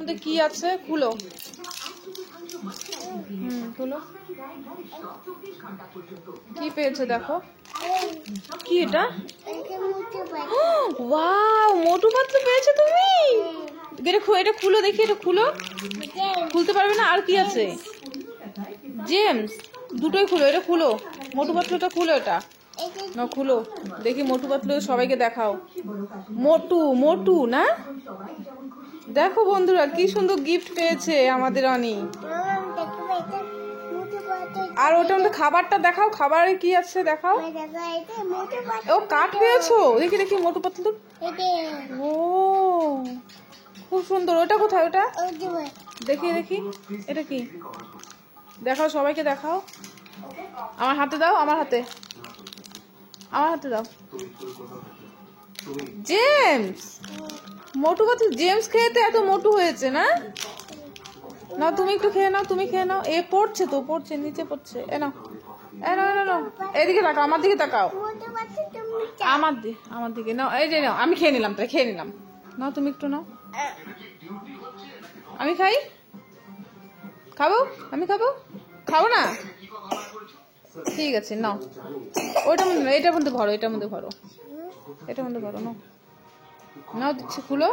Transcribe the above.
মধ্যে কি আছে খুলো। খুলো। কি পেয়েছে দেখো। কি এটা? ওয়াও, মোটু পাতলু পেয়েছো তুমি। এটা খুলো দেখি, এটা খুলো। খুলতে পারবে না? আর কি আছে? জেমস, দুটোই খুলো। এটা খুলো, মোটু পাতলুটা খুলো। এটা না, খুলো দেখি। মোটু পাতলু সবাইকে দেখাও। মোটু মোটু না, দেখো বন্ধুরা কি সুন্দর গিফট পেয়েছে আমাদের অনি। আর ওটার মধ্যে খাবারটা দেখাও, খাবারে কি আছে দেখাও। ও কাঠ পেয়েছো, দেখি দেখি মোটু পাতলু। ও খুব সুন্দর। ওটা কোথায়? ওটা দেখি দেখি, এটা কি দেখাও, সবাইকে দেখাও। আমার হাতে দাও, আমার হাতে, আমার হাতে দাও। জেমস, মোটু পাতলু জেমস খেয়ে তো এত মোটু হয়েছে না। নাও তুমি একটু খেয়ে নাও, তুমি খেয়ে নাও। এ পড়ছে তো, পড়ছে, নিচে পড়ছে। এ নাও, এ নাও, নাও, নাও। এদিকে তাকাও, আমার দিকে তাকাও। আমার দিকে নাও। এই যে নাও, আমি খেয়ে নিলাম, তাই খেয়ে নিলাম। নাও তুমি একটু নাও। আমি খাই, খাবো, আমি খাবো। খাবো না, ঠিক আছে নাও। ওইটার মধ্যে, এটার মধ্যে ভরো, এটার মধ্যে ভরো, এটার মধ্যে ভরো। নাও, নাও দিচ্ছি, খুলো।